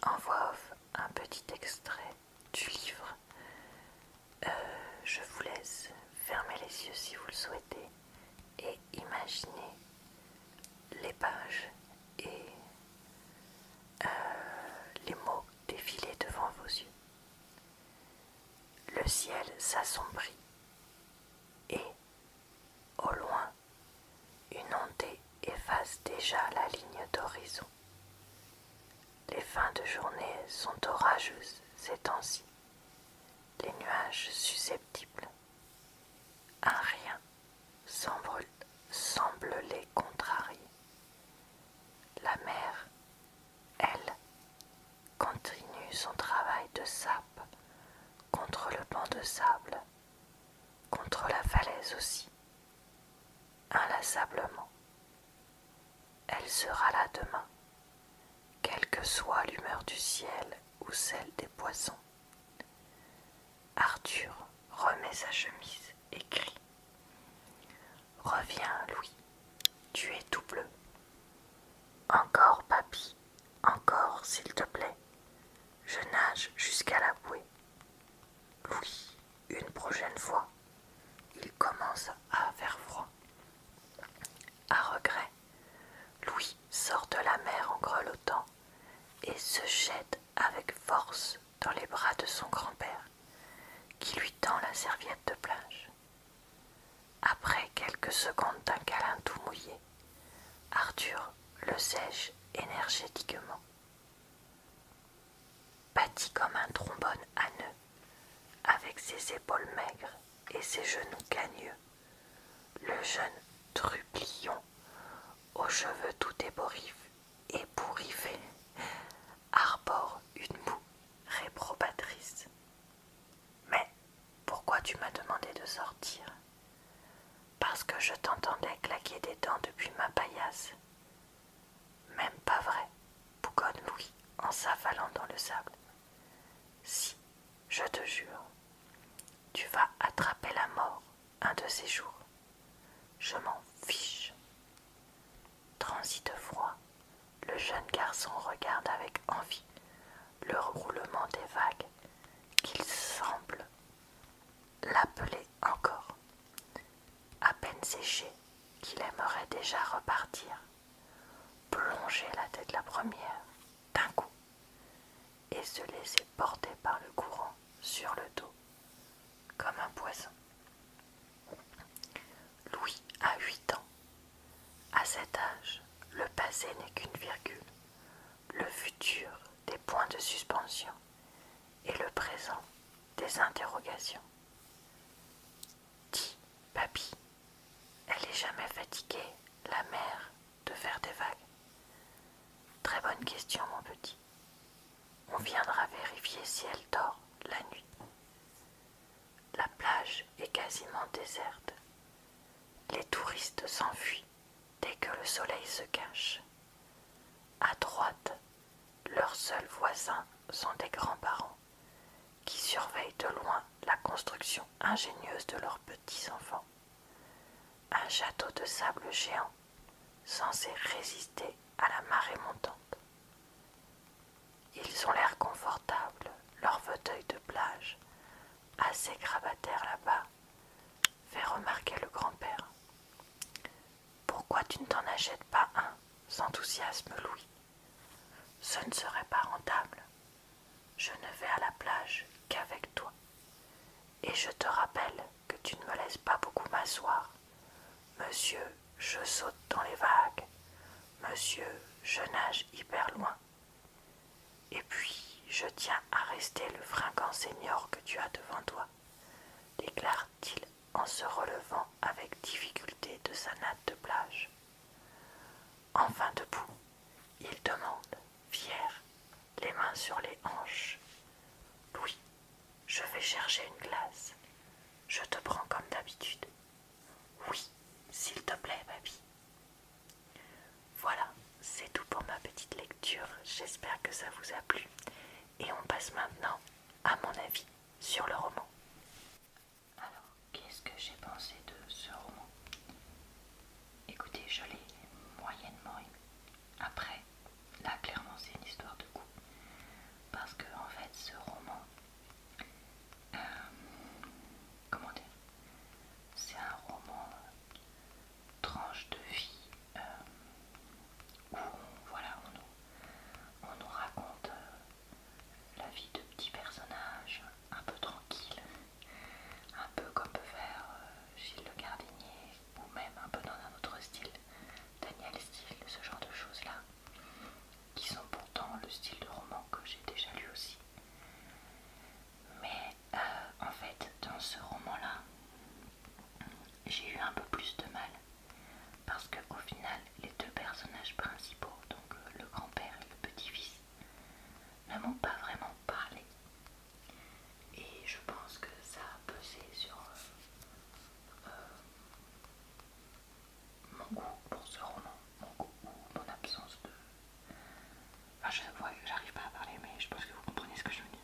en voix off un petit extrait du livre. Je vous laisse fermer les yeux si vous le souhaitez et imaginer les pages et les mots défiler devant vos yeux. Le ciel s'assombrit et, au loin, une ondée efface déjà la ligne d'horizon. Les fins de journée sont orageuses ces temps-ci, les nuages susceptibles. Un rien semble les contrarier. La mer, elle, continue son travail de sape contre le banc de sable, contre la falaise aussi, inlassablement. Elle sera là demain, quelle que soit l'humeur du ciel ou celle des poissons. Arthur remet sa chemise et crie : « Reviens, Louis, tu es tout bleu. Encore, papy, encore, s'il te plaît. Je nage jusqu'à la bouée. Louis, une prochaine fois. Il commence à faire froid. » À regret, Louis sort de la mer en grelottant et se jette avec force dans les bras de son grand-père, qui lui tend la serviette de plage. Après quelques secondes d'un câlin tout mouillé, Arthur le sèche énergétiquement. Bâti comme un trombone à nœuds, avec ses épaules maigres et ses genoux cagneux, le jeune trublion, aux cheveux tout ébouriffés, arbore une moue réprobatrice. « Mais pourquoi tu m'as demandé de sortir ? » ?»« Parce que je t'entendais claquer des dents depuis ma paillasse. »« Même pas vrai, » bougonne Louis en s'affalant dans le sable. « Si, je te jure, tu vas attraper la mort un de ces jours. Je m'en fiche. » Transi de froid, le jeune garçon regarde avec envie le roulement des vagues qu'il semble l'appeler encore. À peine séché qu'il aimerait déjà repartir, plonger la tête la première d'un coup et se laisser porter par le courant sur le dos comme un poisson. Louis a 8 ans. À cet âge, le passé n'est qu'une virgule, le futur des points de suspension et le présent des interrogations. Dis, papy, elle est jamais fatiguée, la mer, de faire des vagues? Très bonne question, mon petit. On viendra vérifier si elle dort la nuit. La plage est quasiment déserte. Les touristes s'enfuient dès que le soleil se cache. À droite, leurs seuls voisins sont des grands-parents qui surveillent de loin la construction ingénieuse de leurs petits-enfants. Un château de sable géant censé résister à la marée montante. Ils ont l'air confortables, leurs fauteuils de plage, assez grabataires là-bas, fait remarquer le grand-père. Pourquoi tu ne t'en achètes pas un, s'enthousiasme Louis. Ce ne serait pas rentable. Je ne vais à la plage qu'avec toi. Et je te rappelle que tu ne me laisses pas beaucoup m'asseoir. Monsieur, je saute dans les vagues. Monsieur, je nage hyper loin. Et puis, je tiens à rester le fringant senior que tu as devant toi, déclare-t-il en se relevant avec difficulté de sa natte de plage. Enfin debout, il demande, fier, les mains sur les hanches. Louis, je vais chercher une glace. Je te prends comme d'habitude. Oui, s'il te plaît, papy. Voilà, c'est tout pour ma petite lecture. J'espère que ça vous a plu. Et on passe maintenant à mon avis sur le roman. Alors, qu'est-ce que j'ai pensé de ce roman? Écoutez, je l'ai moyennement aimé. Après, là, clairement, c'est une histoire de goût. j'arrive pas à parler, mais je pense que vous comprenez ce que je veux dire.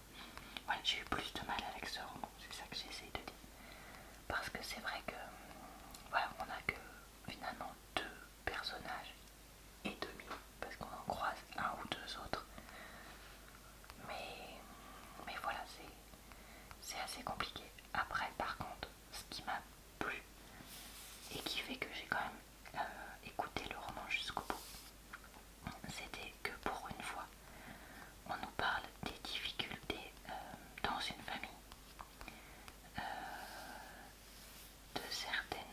Voilà, j'ai eu plus de mal avec ce roman, c'est ça que j'essaye de dire. Parce que c'est vrai que, voilà, on n'a que finalement deux personnages et demi, parce qu'on en croise un ou deux autres. Mais voilà, c'est assez compliqué. Après, par contre, ce qui m'a plu et qui fait que j'ai quand même écouté le roman jusqu'au bout, c'était que pour une fois, on nous parle des difficultés dans une famille, de certaines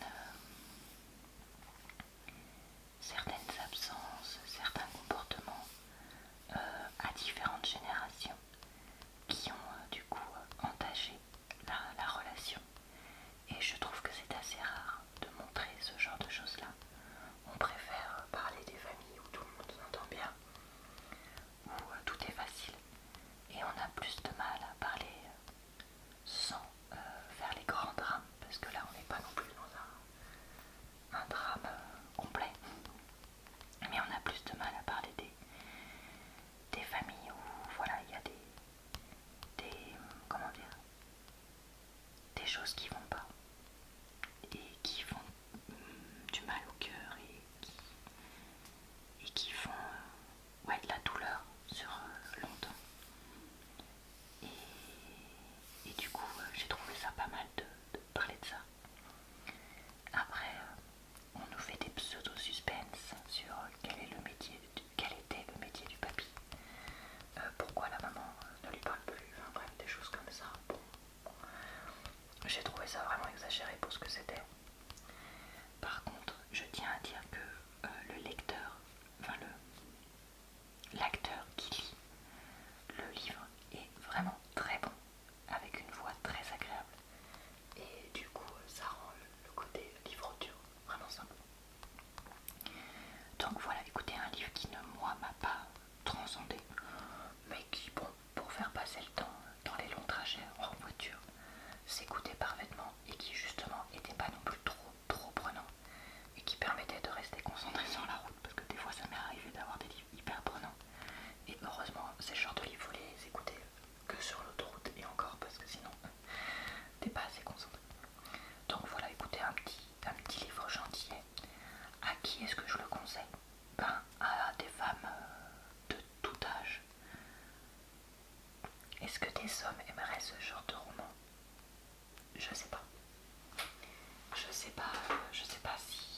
absences, certains comportements à différentes générations qui ont du coup entaché la relation. Et je trouve que c'est assez rare de montrer ce genre de choses-là. On préfère parler des familles où tout le monde s'entend bien, où tout est facile. Et on a plus de mal à parler sans faire les grands drames, parce que là on n'est pas non plus dans un drame complet. Mais on a plus de mal à parler des familles où voilà, il y a comment dire, des choses qui vont pas et qui font du mal au cœur et qui font ouais, de la douleur sur longtemps. Et du coup, j'ai trouvé ça pas mal de parler de ça. Après, on nous fait des pseudo-suspens sur quel était le métier du papy. Pourquoi la maman ne lui parle plus, enfin bref, des choses comme ça. Bon. J'ai trouvé ça vraiment exagéré pour ce que c'était. Par contre, je tiens à dire que le lecteur, enfin l'acteur qui lit le livre est vraiment très bon, avec une voix très agréable. Et du coup, ça rend le côté livre audio vraiment sympa. Donc voilà, écoutez, un livre qui ne, moi, m'a pas transcendé, mais qui, bon, pour faire passer le temps dans les longs trajets en voiture, s'écoutait parfaitement et qui justement n'était pas non plus trop prenant et qui permettait de rester concentré sur la route, parce que des fois ça m'est arrivé d'avoir des livres hyper prenants et heureusement c'est le genre de livre vous les écoutez que sur l'autoroute et encore parce que sinon t'es pas assez concentré. Donc voilà, écoutez, un petit livre gentil. À qui est-ce que je le conseille? Ben à des femmes de tout âge. Est-ce que des hommes aimeraient ce genre de roman? Je sais pas. Je sais pas si